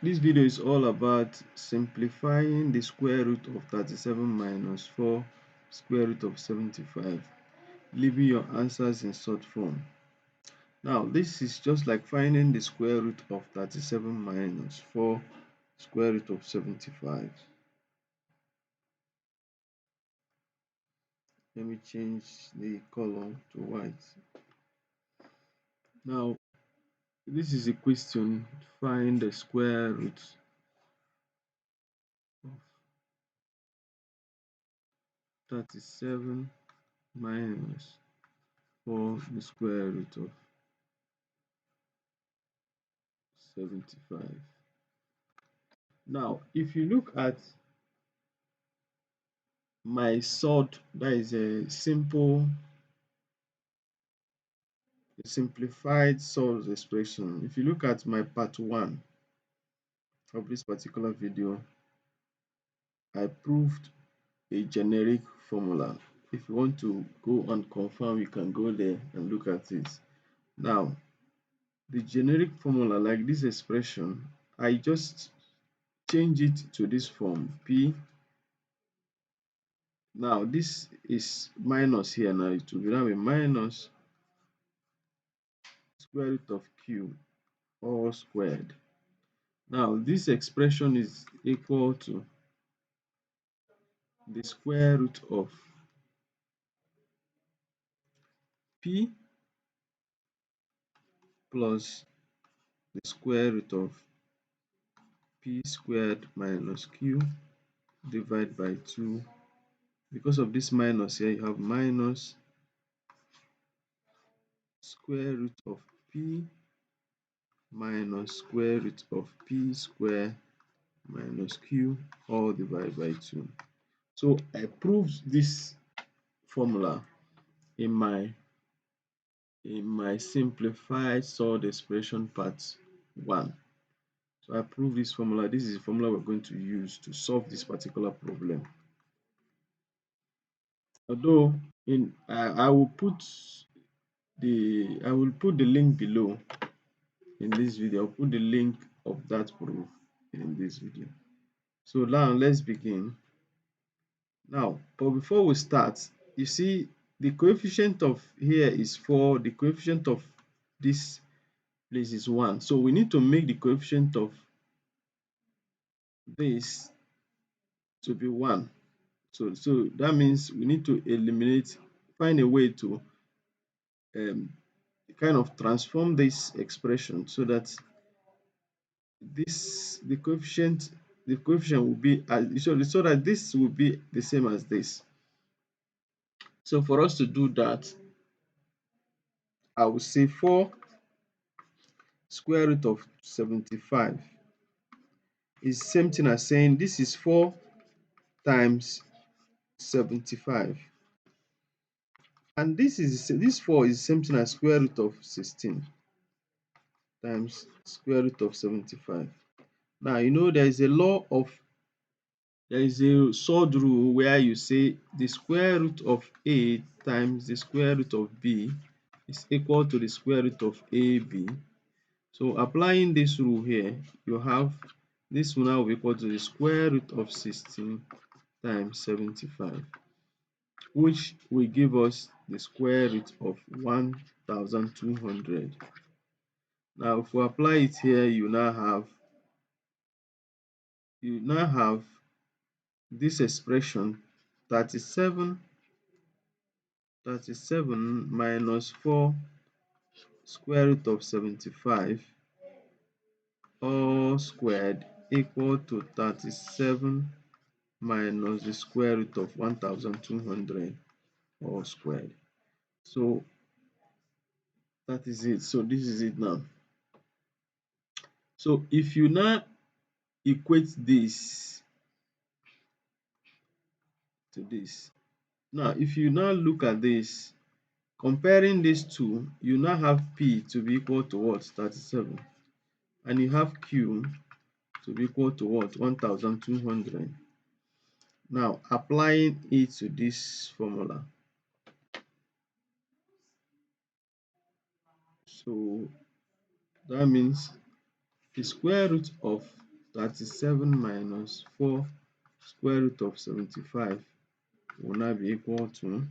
This video is all about simplifying the square root of 37 minus 4 square root of 75, leaving your answers in short form. Now, this is just like finding the square root of 37 minus 4 square root of 75. Let me change the color to white. Now, this is a question. Find the square root of 37 minus 4 the square root of 75. Now, if you look at my sword, that is a simplified sword expression. If you look at my part 1 of this particular video, I proved a generic formula. If you want to go and confirm, you can go there and look at it. Now, the generic formula, like this expression, I just change it to this form P. Now, this is minus here. Now, it will be now a minus square root of Q all squared. Now, this expression is equal to the square root of P plus the square root of P squared minus Q divided by 2. Because of this minus here, you have minus square root of P minus square root of P squared minus Q all divided by 2. So I proved this formula in my simplified sword expression part 1. So I proved this formula. This is the formula we're going to use to solve this particular problem. Although I will put the link below in this video. I'll put the link of that proof in this video. So now let's begin. Now, but before we start, you see the coefficient of here is 4, the coefficient of this place is 1. So we need to make the coefficient of this to be 1. So that means we need to find a way to kind of transform this expression so that the coefficient will be so that this will be the same as this. So for us to do that, I will say 4 square root of 75 is same thing as saying this is 4 times 75, and this 4 is the same thing as square root of 16 times square root of 75. Now you know there is a sword rule where you say the square root of A times the square root of B is equal to the square root of AB. So applying this rule here, you have this will now be equal to the square root of 16 times 75, which will give us the square root of 1200. Now if we apply it here, you now have this expression 37 minus 4 square root of 75 all squared equal to 37 minus the square root of 1200 all squared. So that is it. So this is it now. So if you now equate this to this, now if you now look at this, comparing these two, you now have P to be equal to what? 37, and you have Q to be equal to what? 1200. Now applying it to this formula, so that means the square root of 37 minus 4 square root of 75 will now be equal to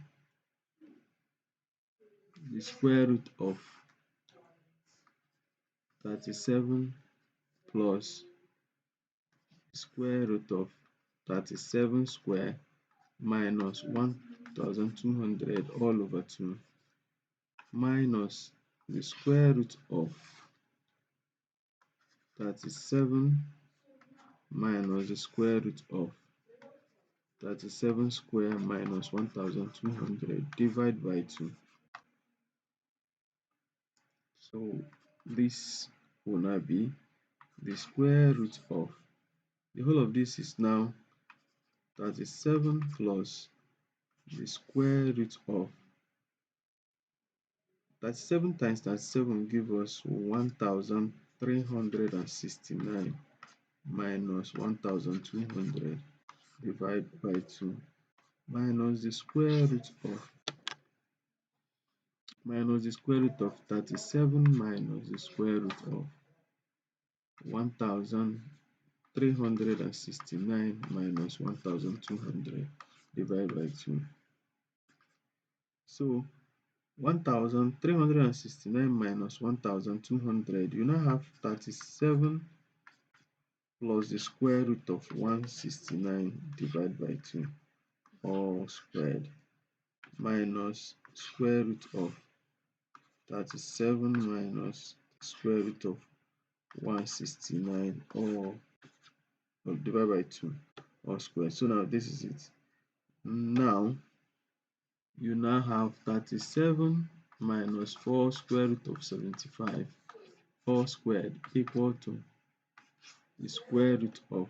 the square root of 37 plus square root of 37 square minus 1200 all over 2 minus the square root of 37 minus the square root of 37 square minus 1200 divided by 2. So this will now be the square root of, the whole of this is now 37 plus the square root of 37 times 37 give us 1369 minus 1200 divided by 2 minus the square root of 37 minus the square root of 1369 minus 1200 divided by 2. So 1369 minus 1200, you now have 37 plus the square root of 169 divided by 2 all squared minus square root of 37 minus square root of 169 all divided by 2 all squared. So now this is it. Now you now have 37 minus 4 square root of 75 all squared equal to the square root of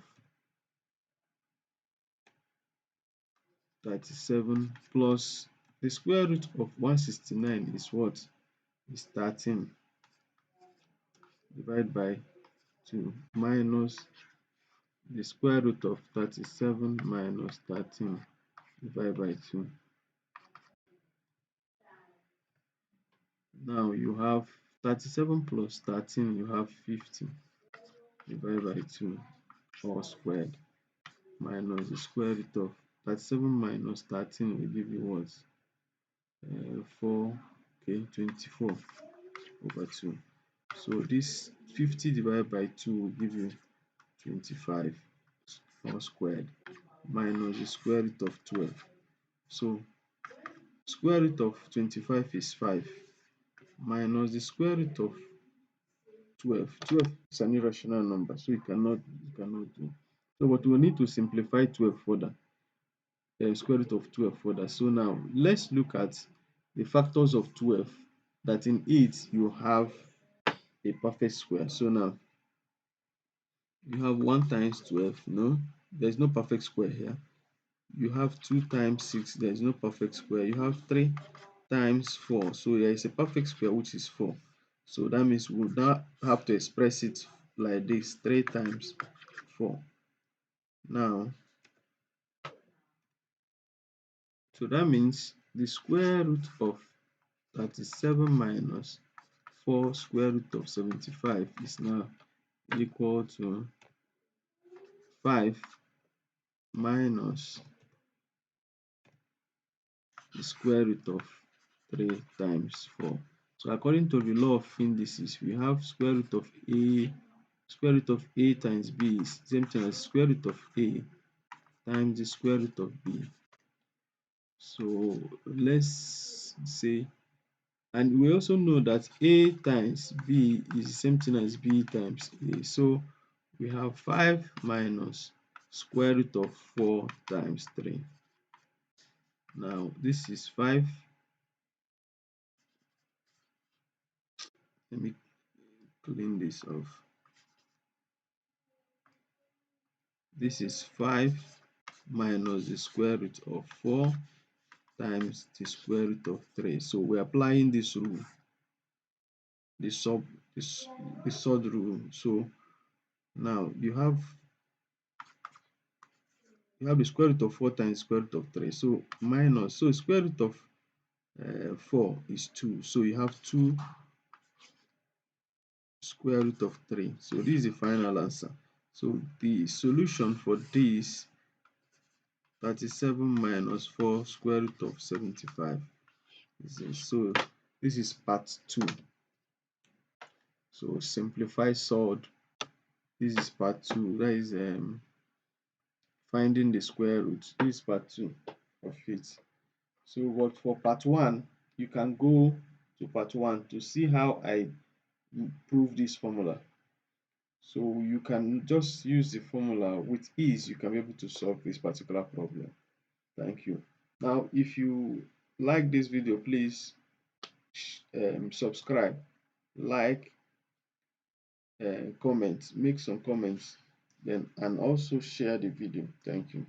37 plus the square root of 169 is what? Is 13 divided by 2 minus the square root of 37 minus 13 divided by 2. Now you have 37 plus 13, you have 50 divided by 2 all squared minus the square root of 37 minus 13 will give you what? 24 over 2. So this 50 divided by 2 will give you 25 all squared minus the square root of 12. So square root of 25 is 5 minus the square root of 12. 12 is an irrational number, so you cannot do. So but we need to simplify 12 further, square root of 12 further. So now let's look at the factors of 12 that in it you have a perfect square. So now you have 1 times 12, no, there's no perfect square here. You have 2 times 6, there is no perfect square. You have 3 times 4, so there is a perfect square which is 4. So that means we would now have to express it like this: 3 times 4. Now, so that means the square root of 37 minus 4 square root of 75 is now equal to 5 minus the square root of 3 times 4. So according to the law of indices, we have square root of a times b is the same thing as square root of a times the square root of b. So let's say, and we also know that a times b is the same thing as b times a. So we have 5 minus square root of 4 times 3. Now this is 5. Let me clean this off. This is 5 minus the square root of 4 times the square root of 3. So we're applying this rule, the sub rule. So now you have the square root of 4 times square root of 3. So minus, so square root of 4 is 2. So you have 2 square root of 3. So this is the final answer. So the solution for this 37 minus 4 square root of 75 is this. So this is part 2. So simplify solved. This is part 2. That is finding the square root. This is part 2 of it. So but for part 1, you can go to part 1 to see how I prove this formula. So you can just use the formula with ease. You can be able to solve this particular problem. Thank you. Now, if you like this video, please subscribe, like, comment, make some comments, then and also share the video. Thank you.